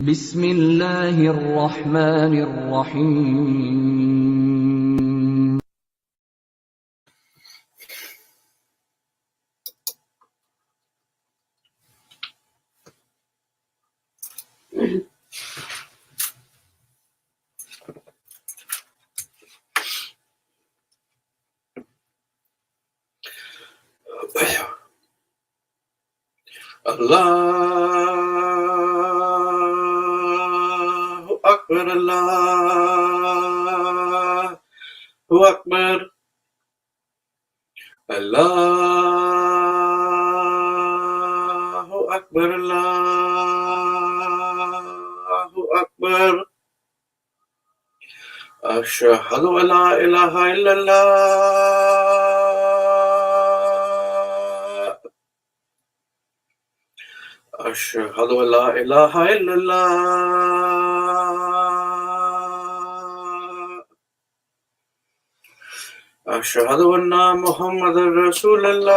بسم الله الرحمن الرحيم Allahu Akbar, Allahu Akbar, Allahu Akbar, Allahu Akbar. Ashhadu an la ilaha illallah. Ashhadu an la ilaha illallah. Ashhadu anna Muhammadar Rasulullah.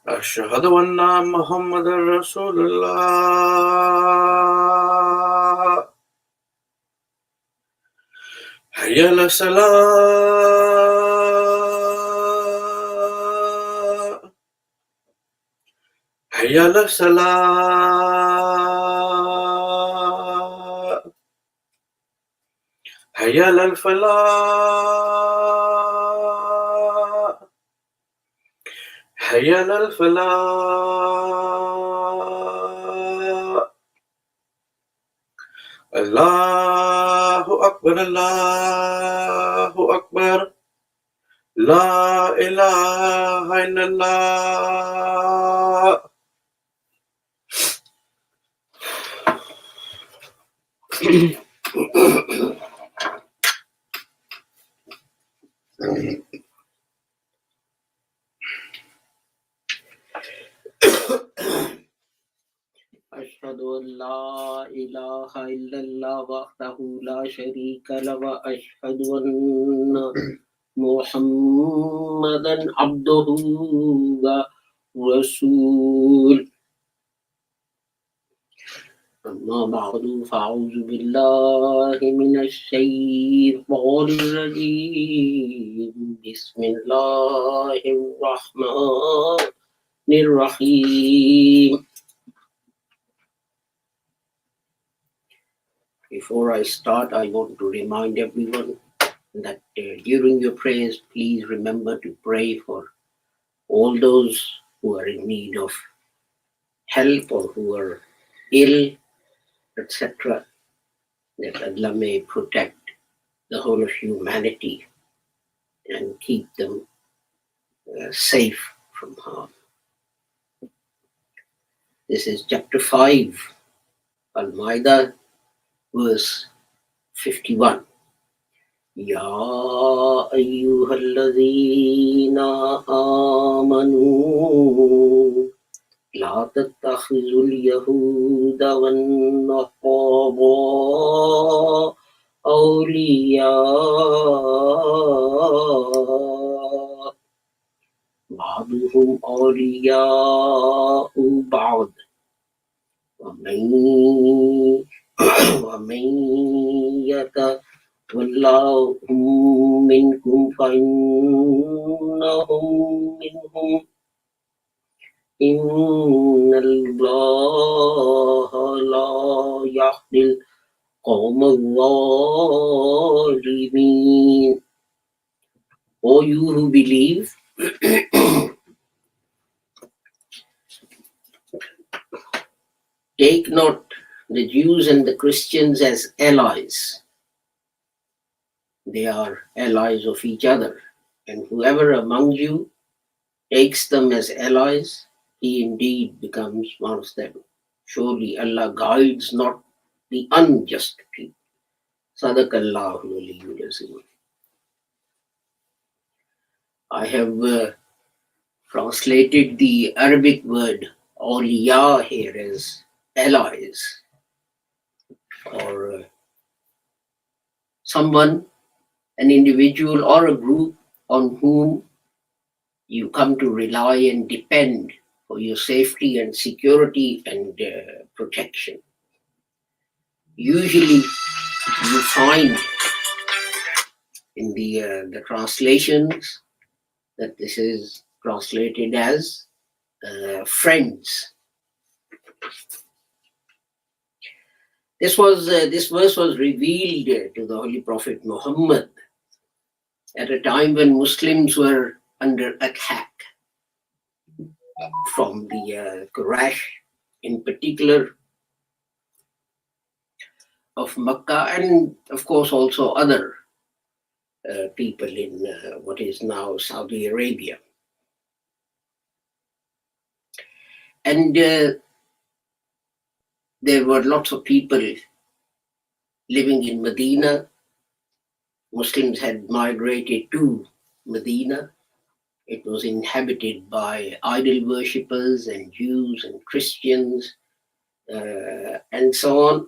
Ashhadu anna Muhammadar Rasulullah. Hayya ala salah. Hayya ala salah. Hayya ala falah. Hayya ala falah. Allahu Akbar, Allahu Akbar. La ilaha illallah. أشهد أن لا إله إلا الله وحده لا شريك له وأشهد أن محمدا عبده ورسوله أما بعد فأعوذ بالله من الشيطان الرجيم بسم الله الرحمن الرحيم. Before I start, I want to remind everyone that during your prayers, please remember to pray for all those who are in need of help or who are ill, etc., that Allah may protect the whole of humanity and keep them safe from harm. This is chapter 5, Al-Ma'idah, verse 51. يا أيها الذين آمنوا لا تتخذوا اليهود والنصارى أولياء بعضهم أولياء بعض ومن يتولهم منكم فإنهم منهم إن الله لا يهدي القوم الظالمين. O you who believe, take not the Jews and the Christians as allies. They are allies of each other. And whoever among you takes them as allies, he indeed becomes one of them. Surely Allah guides not the unjust people. Sadaqallahu Aliyyul Azim. I have translated the Arabic word awliya here as allies, or someone, an individual or a group on whom you come to rely and depend for your safety and security and protection. Usually you find in the translations that this is translated as friends. This verse was revealed to the Holy Prophet Muhammad at a time when Muslims were under attack from the Quraysh, in particular of Makkah, and of course also other people in what is now Saudi Arabia. And there were lots of people living in Medina. Muslims had migrated to Medina. It was inhabited by idol worshippers and Jews and Christians and so on.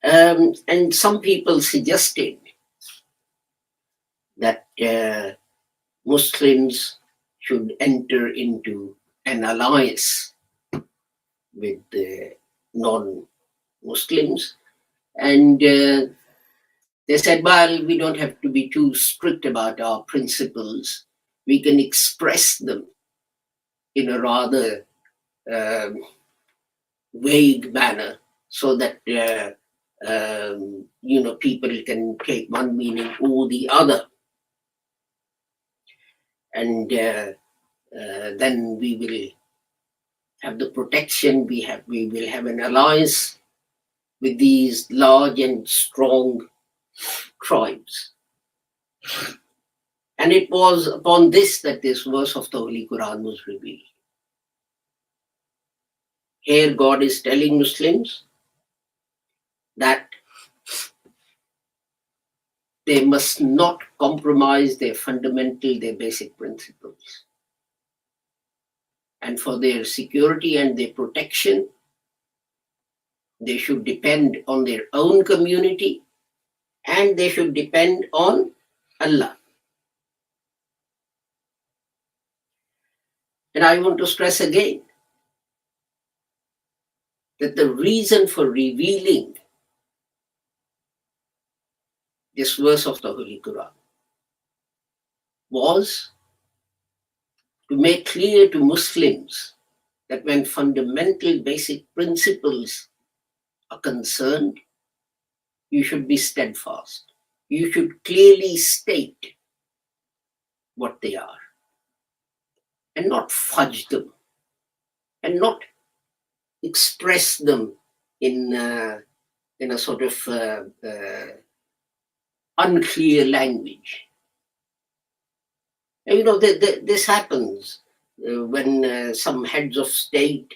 And some people suggested that Muslims should enter into an alliance with the non-Muslims. And they said, well, we don't have to be too strict about our principles. We can express them in a rather vague manner so that, people can take one meaning or the other. And then we will have the protection, we will have an alliance with these large and strong tribes. And it was upon this that this verse of the Holy Quran was revealed. Here God is telling Muslims that they must not compromise their basic principles. And for their security and their protection, they should depend on their own community and they should depend on Allah. And I want to stress again that the reason for revealing this verse of the Holy Quran was to make clear to Muslims that when fundamental basic principles are concerned, you should be steadfast. You should clearly state what they are and not fudge them and not express them in a sort of unclear language. And this happens when some heads of state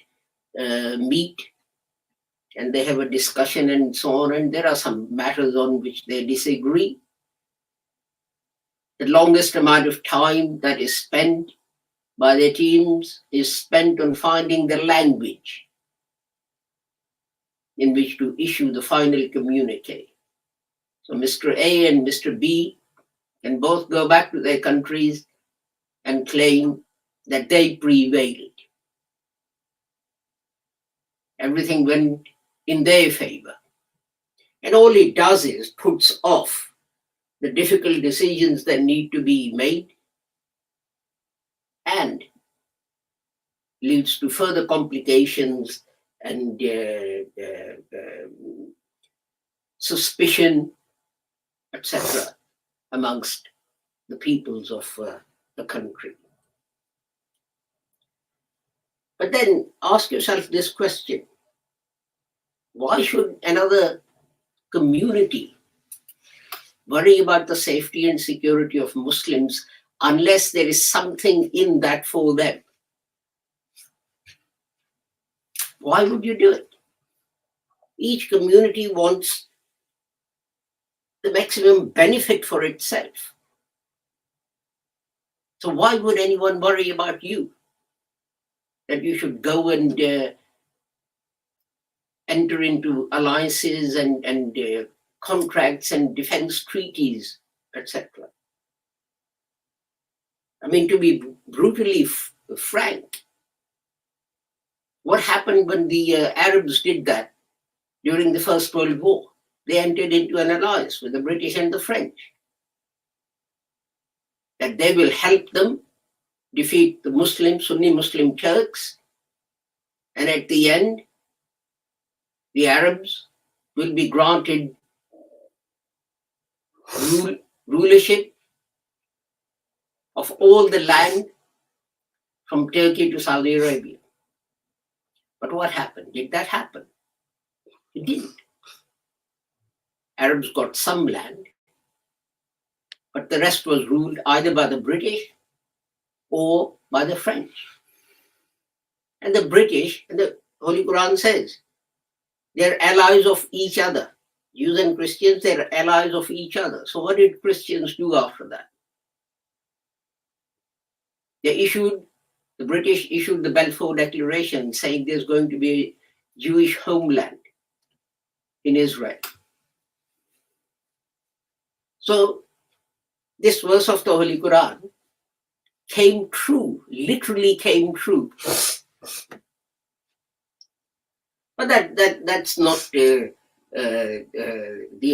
meet and they have a discussion and so on, and there are some matters on which they disagree. The longest amount of time that is spent by their teams is spent on finding the language in which to issue the final communique. So Mr. A and Mr. B can both go back to their countries and claim that they prevailed. Everything went in their favor. And all it does is puts off the difficult decisions that need to be made and leads to further complications and suspicion, etc., amongst the peoples of the country. But then ask yourself this question: why should another community worry about the safety and security of Muslims unless there is something in that for them? Why would you do it? Each community wants the maximum benefit for itself. So why would anyone worry about you? That you should go and enter into alliances and contracts and defense treaties etc. I mean, to be brutally frank, what happened when the Arabs did that during the First World War? They entered into an alliance with the British and the French, that they will help them defeat the Sunni Muslim Turks, and at the end, the Arabs will be granted rulership of all the land from Turkey to Saudi Arabia. But what happened? Did that happen? It didn't. Arabs got some land, but the rest was ruled either by the British or by the French. And the British, and the Holy Quran says, they're allies of each other. Jews and Christians, they're allies of each other. So what did Christians do after that? The British issued the Balfour Declaration saying there's going to be a Jewish homeland in Israel. So this verse of the Holy Quran came true, literally came true. But that's not the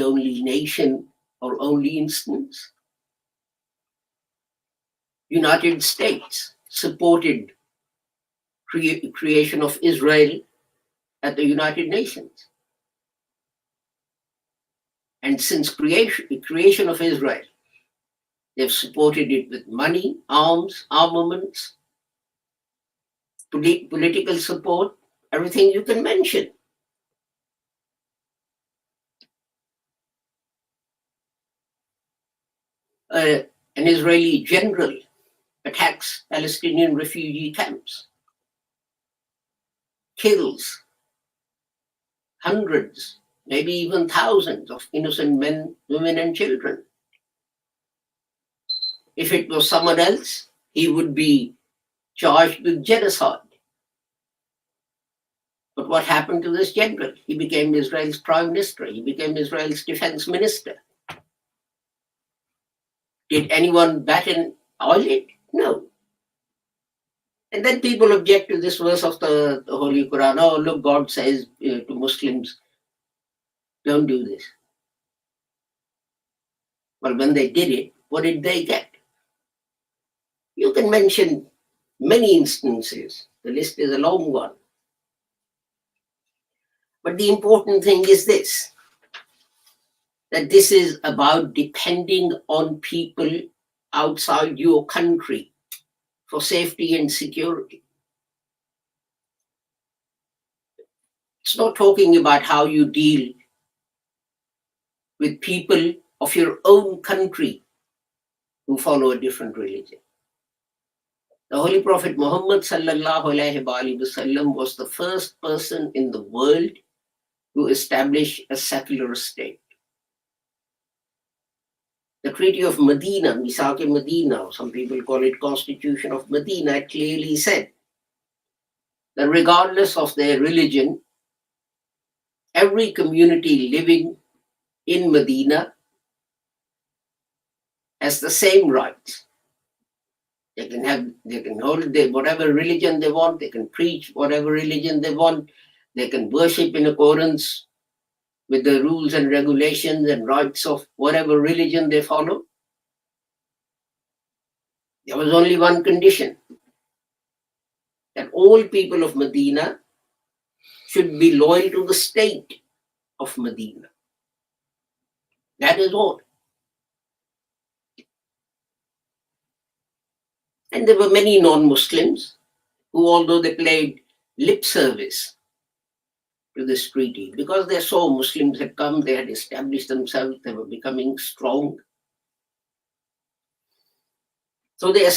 only nation or only instance. United States supported creation of Israel at the United Nations. And since creation of Israel, they've supported it with money, arms, armaments, political support, everything you can mention. An Israeli general attacks Palestinian refugee camps, kills hundreds, maybe even thousands of innocent men, women, and children. If it was someone else, he would be charged with genocide. But what happened to this general? He became Israel's prime minister. He became Israel's defense minister. Did anyone bat an eyelid? No. And then people object to this verse of the Holy Quran. Oh, look, God says to Muslims, don't do this. Well, when they did it, what did they get? You can mention many instances. The list is a long one. But the important thing is this, that this is about depending on people outside your country for safety and security. It's not talking about how you deal with people of your own country who follow a different religion. The Holy Prophet Muhammad sallallahu alaihi wasallam was the first person in the world to establish a secular state. The Treaty of Medina, Misaq-e Medina, some people call it Constitution of Medina, clearly said that regardless of their religion, every community living in Medina has the same rights. They can hold whatever religion they want, they can preach whatever religion they want, they can worship in accordance with the rules and regulations and rights of whatever religion they follow. There was only one condition, that all people of Medina should be loyal to the state of Medina. That is all. And there were many non-Muslims who, although they paid lip service to this treaty, because they saw Muslims had come, they had established themselves, they were becoming strong. So they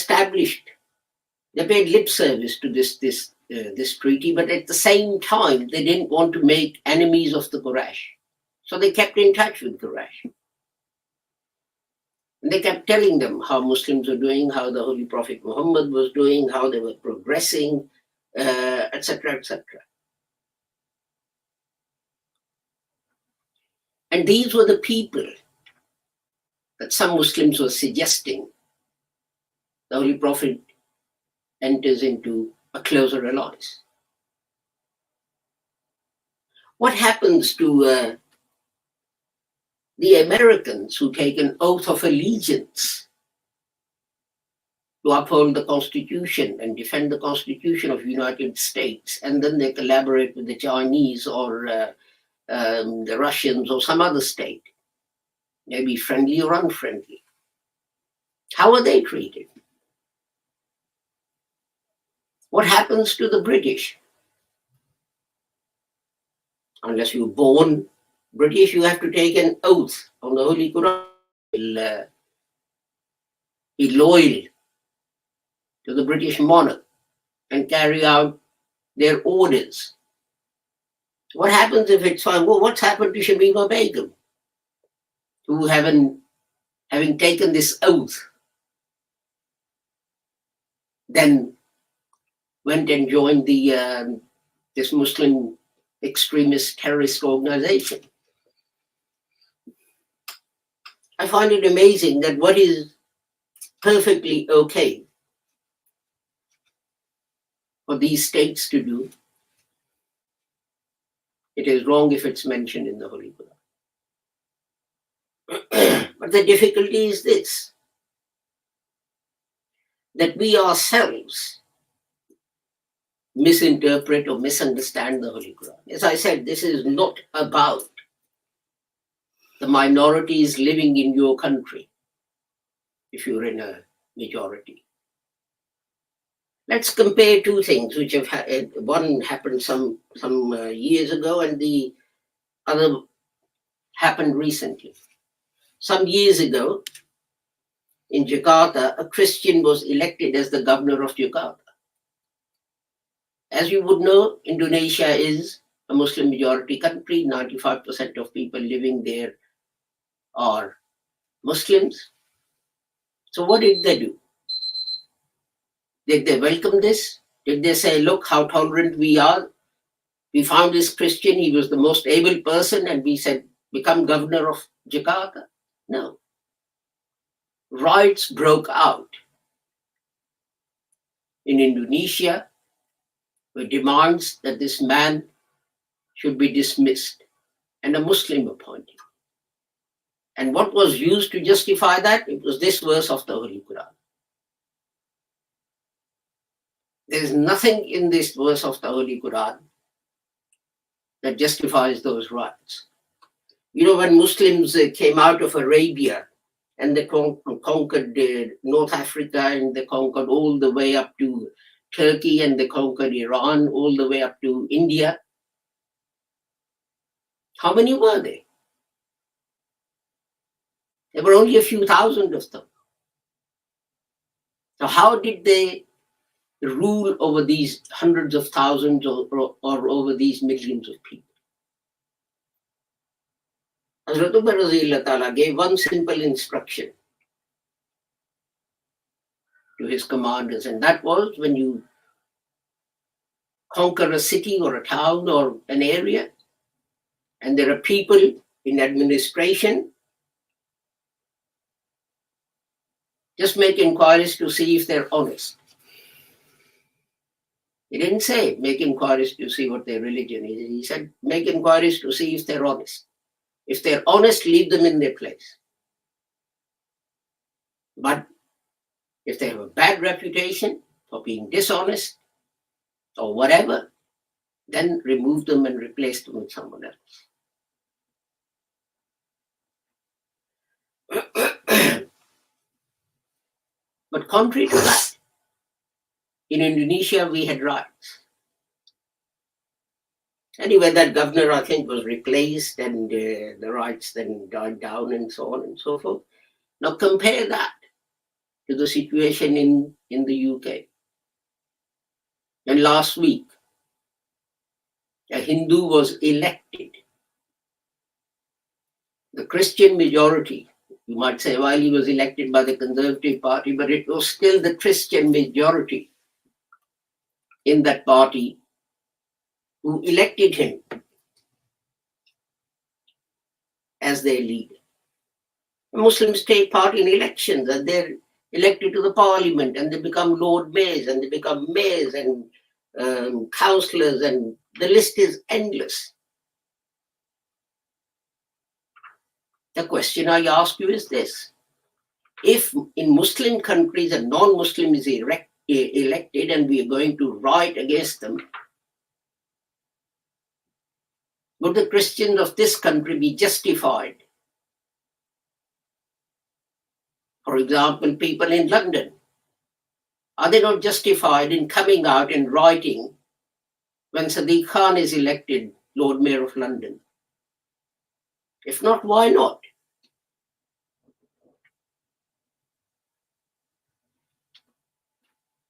paid lip service to this treaty, but at the same time, they didn't want to make enemies of the Quraysh. So they kept in touch with Quraysh. And they kept telling them how Muslims were doing, how the Holy Prophet Muhammad was doing, how they were progressing, etc., etc. And these were the people that some Muslims were suggesting the Holy Prophet enters into a closer alliance. What happens to the Americans who take an oath of allegiance to uphold the Constitution and defend the Constitution of the United States, and then they collaborate with the Chinese or the Russians or some other state, maybe friendly or unfriendly? How are they treated? What happens to the British? Unless you're born British, you have to take an oath on the Holy Quran. Be loyal to the British monarch and carry out their orders. What happens if it's found? Well, what's happened to Shamima Begum, who having taken this oath, then went and joined the this Muslim extremist terrorist organization? I find it amazing that what is perfectly okay for these states to do, it is wrong if it's mentioned in the Holy Quran. But the difficulty is this, that we ourselves misinterpret or misunderstand the Holy Quran. As I said, this is not about the minorities living in your country, if you're in a majority. Let's compare two things which have one happened some years ago and the other happened recently. Some years ago in Jakarta, a Christian was elected as the governor of Jakarta. As you would know, Indonesia is a Muslim majority country. 95% of people living there are Muslims. So what did they do? Did they welcome this? Did they say, look how tolerant we are? We found this Christian, he was the most able person, and we said, become governor of Jakarta? No. Riots broke out in Indonesia with demands that this man should be dismissed and a Muslim appointed. And what was used to justify that? It was this verse of the Holy Quran. There is nothing in this verse of the Holy Quran that justifies those riots. You know, when Muslims came out of Arabia and they conquered North Africa, and they conquered all the way up to Turkey, and they conquered Iran all the way up to India, how many were there? There were only a few thousand of them. So how did they rule over these hundreds of thousands or over these millions of people? Hazrat Umar Radhiyallahu Ta'ala gave one simple instruction to his commanders, and that was, when you conquer a city or a town or an area, and there are people in administration, just make inquiries to see if they're honest. He didn't say make inquiries to see what their religion is. He said make inquiries to see if they're honest. If they're honest, leave them in their place. But if they have a bad reputation for being dishonest or whatever, then remove them and replace them with someone else. But contrary to that, in Indonesia, we had riots. Anyway, that governor, I think, was replaced, and the riots then died down and so on and so forth. Now compare that to the situation in the UK. And last week, a Hindu was elected. The Christian majority, you might say, while he was elected by the Conservative Party, but it was still the Christian majority in that party who elected him as their leader. Muslims take part in elections and they're elected to the parliament and they become Lord Mayors and they become mayors and councillors, and the list is endless. The question I ask you is this: if in Muslim countries a non-Muslim is elected and we are going to riot against them, would the Christians of this country be justified? For example, people in London, are they not justified in coming out and rioting when Sadiq Khan is elected Lord Mayor of London? If not, why not?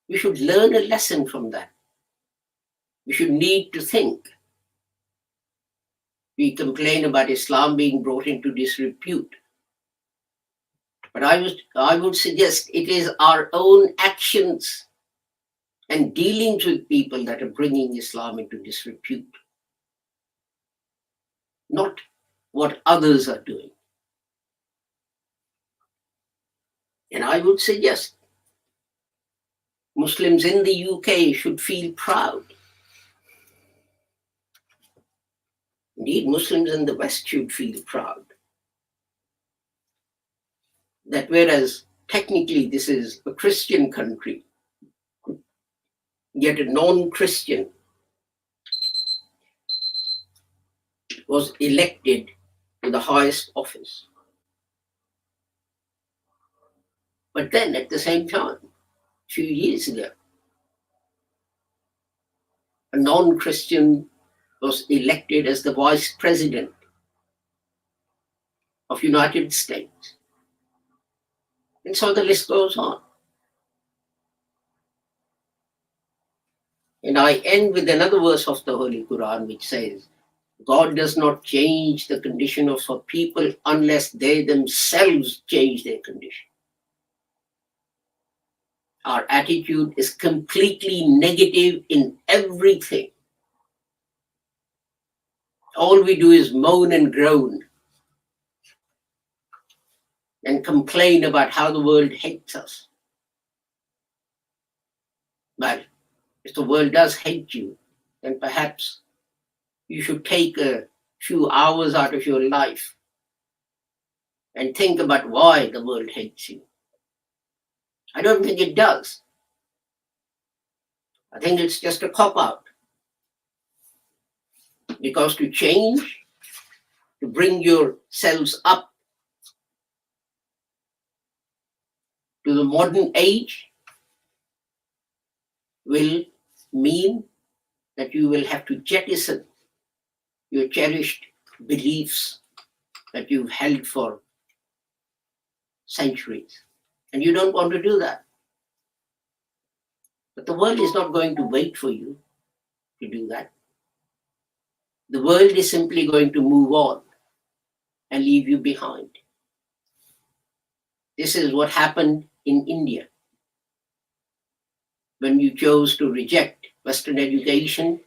We should learn a lesson from that. We should need to think. We complain about Islam being brought into disrepute. But I would suggest it is our own actions and dealings with people that are bringing Islam into disrepute, not what others are doing. And I would suggest Muslims in the UK should feel proud. Indeed, Muslims in the West should feel proud that whereas technically this is a Christian country, yet a non-Christian was elected to the highest office. But then at the same time, a few years ago, a non-Christian was elected as the vice president of United States. And so the list goes on. And I end with another verse of the Holy Quran which says, God does not change the condition of a people unless they themselves change their condition. Our attitude is completely negative in everything. All we do is moan and groan and complain about how the world hates us. But if the world does hate you, then perhaps you should take a few hours out of your life and think about why the world hates you. I don't think it does. I think it's just a cop-out. Because to change, to bring yourselves up to the modern age will mean that you will have to jettison your cherished beliefs that you've held for centuries. And you don't want to do that. But the world is not going to wait for you to do that. The world is simply going to move on and leave you behind. This is what happened in India. When you chose to reject Western education,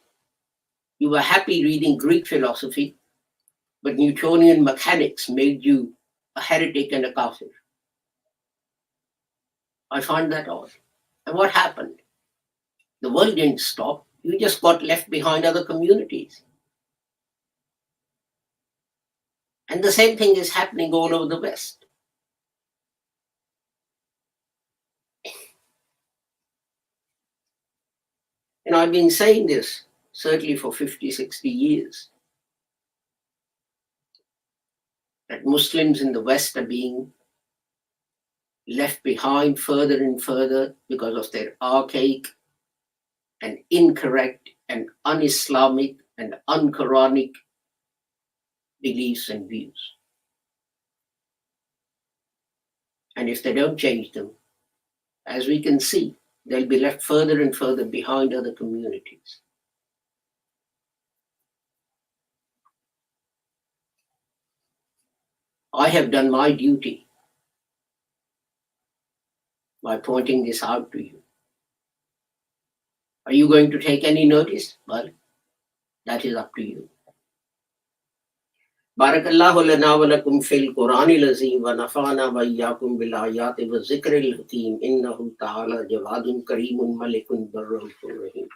you were happy reading Greek philosophy, but Newtonian mechanics made you a heretic and a kafir. I find that odd. And what happened? The world didn't stop. You just got left behind other communities. And the same thing is happening all over the West. And I've been saying this certainly for 50, 60 years, that Muslims in the West are being left behind further and further because of their archaic and incorrect and un-Islamic and un-Quranic beliefs and views. And if they don't change them, as we can see, they'll be left further and further behind other communities. I have done my duty by pointing this out to you. Are you going to take any notice? Well, that is up to you. बारकल्लाहु लना व लकुम fill कुरानिल अज़ीम व नफ़अना व इय्याकुम bill आयाति व ज़िक्रिल हकीम इन्नहु तआला जवादुन करीमुन मलिकुन बर्रउफ़ुर रहीम।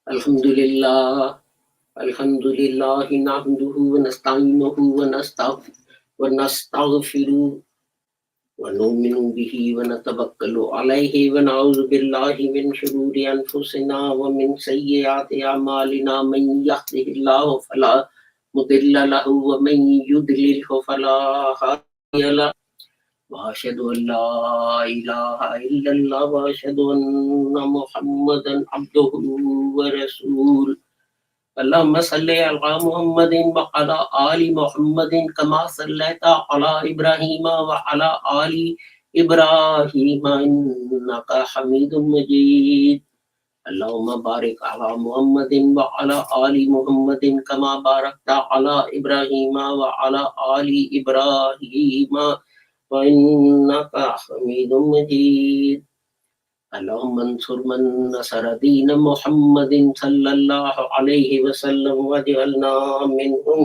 अल्हम्दुलिल्लाह नहमदुहु व नस्तईनुहु व नस्तगफिरुहु व नुमिनु बिही व नतवक्कलु अलैहि व नऊज़ु बिल्लाहि मिन शुरूरि अनफुसिना व मिन सय्यिआति अमालिना मन यहदिहिल्लाहु फला मुदिल्ल लहु व मन युद्लिलहु फला हादिय लहु व अशहदु अन ला इलाहा इल्लल्लाह व अशहदु अन्ना मुहम्मदन अब्दुहु व रसूलुहु। अल्लाहुम्मा सल्लि अला मुहम्मदिन व अला आलि मुहम्मदिन कमा सल्लैता अला इब्राहीम व अला आलि इब्राहीम इन्नका हमीदुम मजीद। अल्लाहुम्मा बारिक अला मुहम्मदिन व अला आलि मुहम्मदिन कमा बारकता अला इब्राहीम व अला आलि इब्राहीम व इन्नका हमीदुम मजीद। अल्लाहुम्मा अंसुर मन नसर दीन मुहम्मदिन सल्लल्लाहु अलैहि वसल्लम वजअलना मिनहुम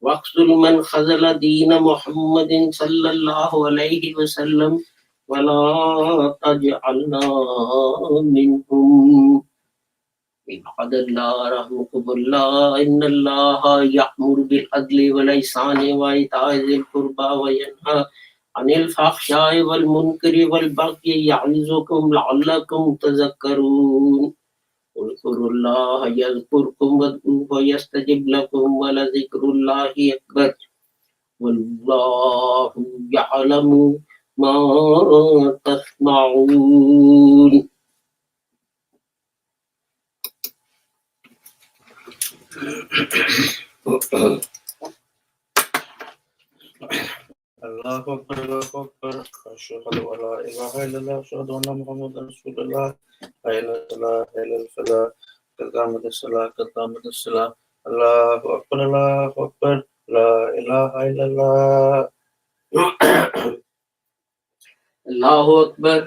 वक्सुल मन खज़ल दीन मुहम्मदिन सल्लल्लाहु अलैहि वसल्लम वला तजअलना मिनहुम। इबादल्लाह रहमुकुमुल्लाह इन्नल्लाह यअमुरु बिल अदलि वल इहसानि व इताइ ज़िल कुर्बा व यन्हा अनिल फ़हशाइ वल मुनकरि वल बग़yi यअज़ुकुम लअल्लकुम तज़क्करून। उज़्कुरुल्लाह यज़्कुरकुम वद्ऊहु यस्तजिब लकुम व लज़िक्रुल्लाहि अकबर वल्लाहु यअलमु मा तस्मऊन। Allahu Akbar, Allahu Akbar. Asyhadu an la ilaha illallah, asyhadu anna Muhammadan Rasulullah. Hayya 'alal salah, hayya 'alal falah. Qad qamatis salah, qad qamatis salah. Allahu Akbar, Allahu Akbar. La ilaha illallah. अल्लाहु अकबर।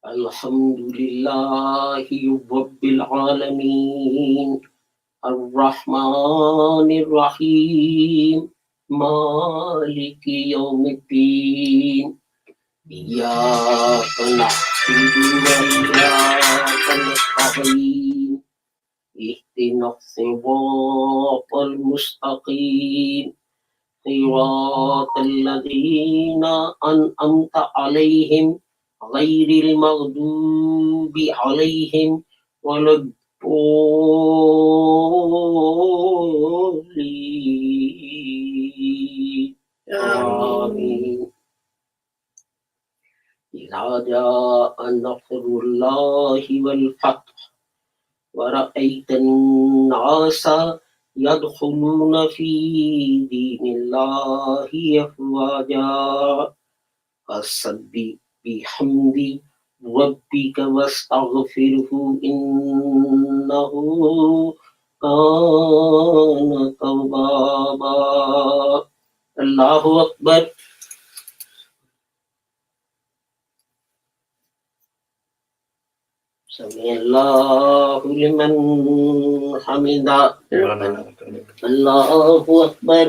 अल्हम्दुलिल्लाहि रब्बिल आलमीन अर्रहमानिर रहीम मालिकि यौमिद्दीन इय्याका नअबुदु व इय्याका नस्तईन इहदिनस सिरातल मुस्तकीम सिरातल लज़ीना अनअमता अलैहिम गैरिल मग़दूबि अलैहिम वलद्दोलीन। आमीन। इज़ा जाअ नस्रुल्लाहि वल फ़त्ह व रअयतन NASA यदखुलून फी दीनिल्लाहि अफ़वाजा फसब्बिह बिहम्दि रब्बिका वस्तगफिरहु इन्नहु काना तव्वाबा। अल्लाहु अकबर। समीअल्लाहु लिमन हमिदा। अल्लाहु अकबर।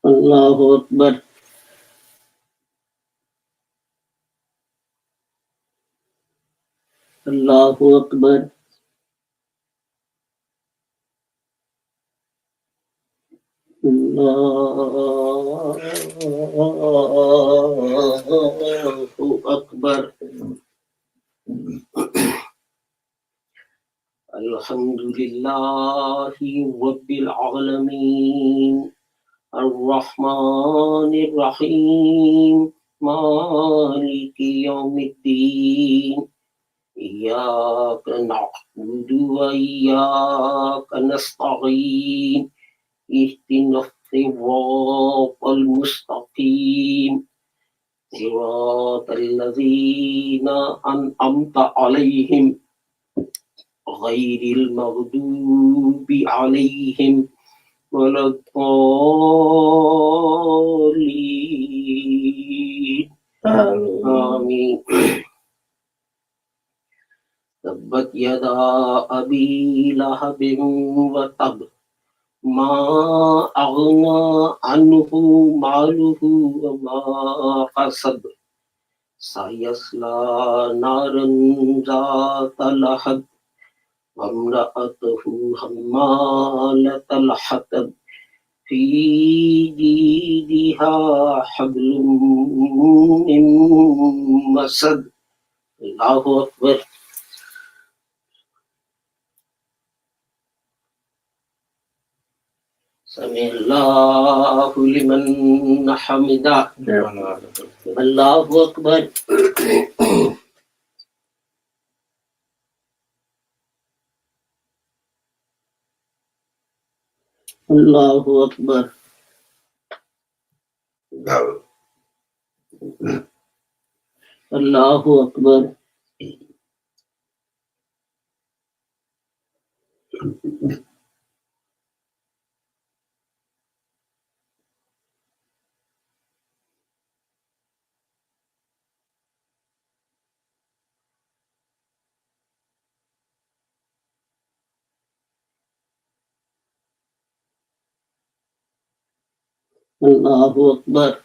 अल्लाहु अकबर। अल्लाहु अकबर। अल्लाहु Akbar. Alhamdulillahi Rabbil Alameen. Ar-Rahman Ar-Rahim. Maliki Yawmiddin. Iyyaka na'budu wa iyyaka nasta'in. Ihdinas siratal mustaqim. Siratal ladzina an'amta 'alaihim ghairil maghdubi 'alaihim waladdallin. Amin. Tabbat yada abi lahabin wa tab. Ma aghna anhu maluhu wa ma kasab. Sayasla naran zata lahab. Wamra'atuhu hammalatal hatab. Fi jidiha hablum min masad. Allahu Akbar. Sami'allahu liman hamidah. Allahu Akbar. Allahu Akbar. Allahu Akbar. Allahu Akbar.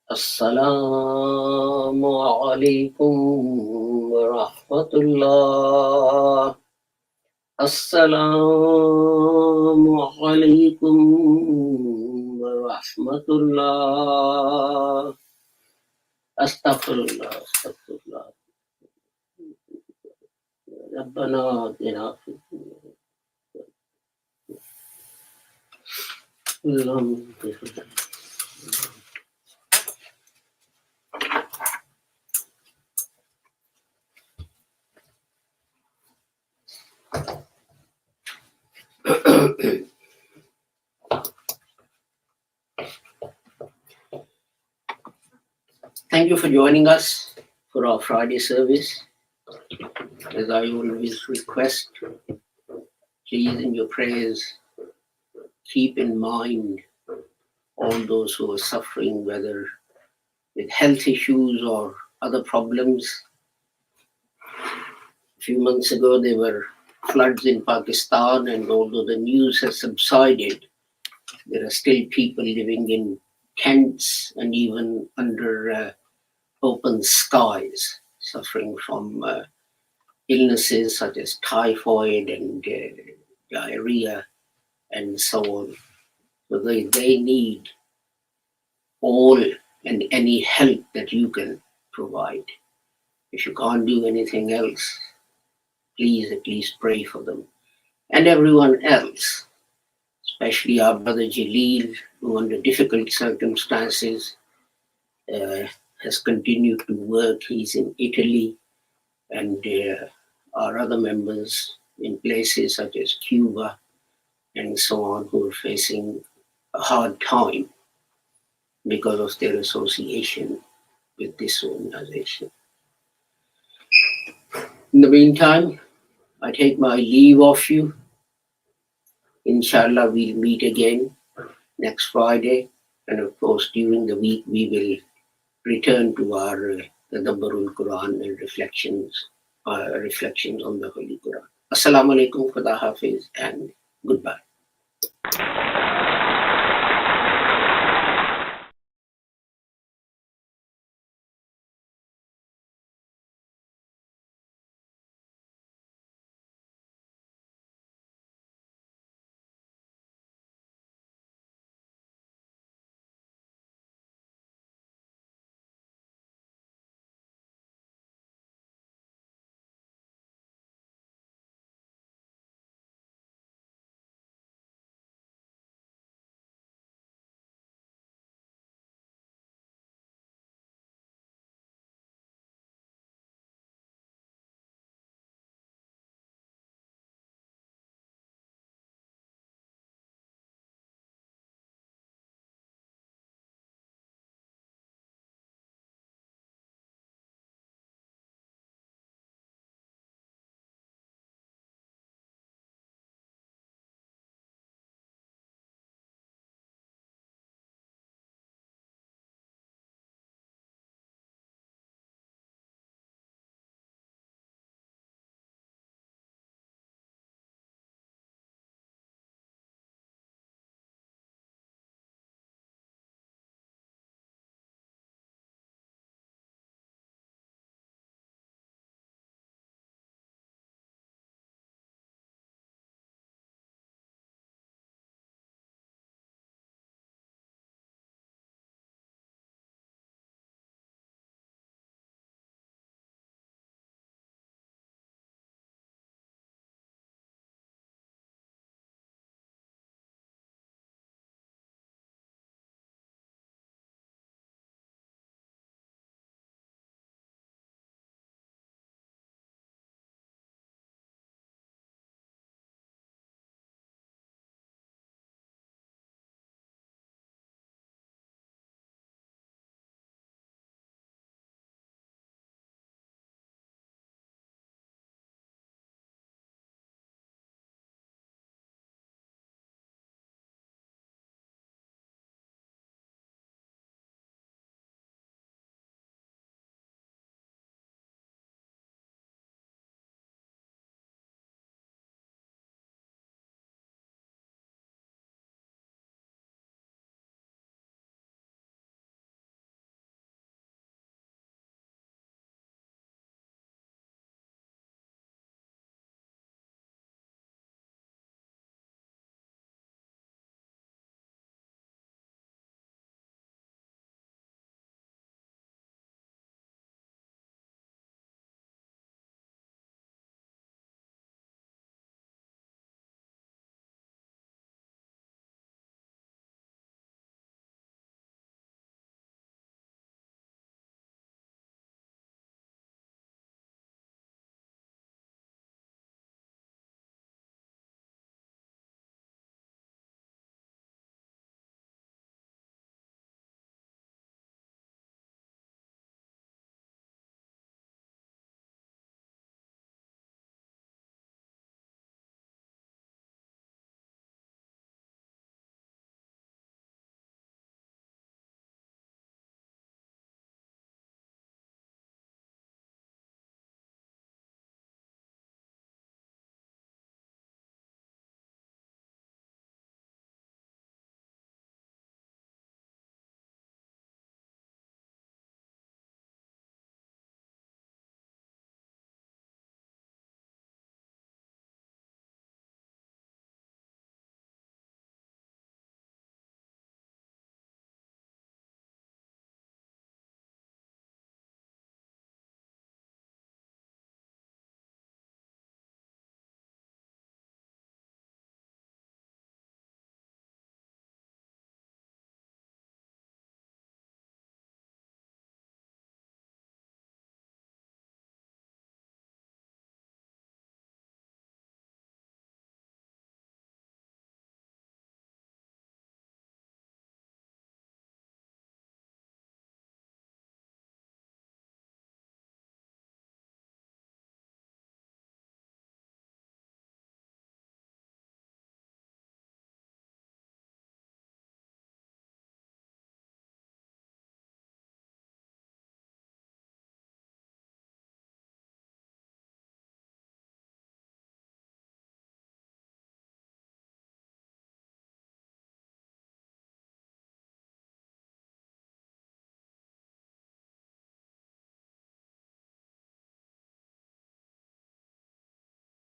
Assalamu alaikum wa rahmatullah. Assalamu alaikum wa rahmatullah. Astaghfirullah. Astaghfirullah. Rabbana atina fid dunya. Thank you for joining us for our Friday service. As I always request, please in your prayers keep in mind all those who are suffering, whether with health issues or other problems. A few months ago, there were floods in Pakistan, and although the news has subsided, there are still people living in tents and even under open skies, suffering from illnesses such as typhoid and diarrhea and so on. So they need all and any help that you can provide. If you can't do anything else, please at least pray for them. And everyone else, especially our brother Jaleel, who under difficult circumstances has continued to work. He's in Italy, and our other members in places such as Cuba and so on, who are facing a hard time because of their association with this organization. In the meantime, I take my leave of you. Inshallah, we'll meet again next Friday. And of course, during the week, we will return to our Tadabbarul Quran and reflections on the Holy Quran. Assalamu alaikum, Khuda Hafiz, and goodbye.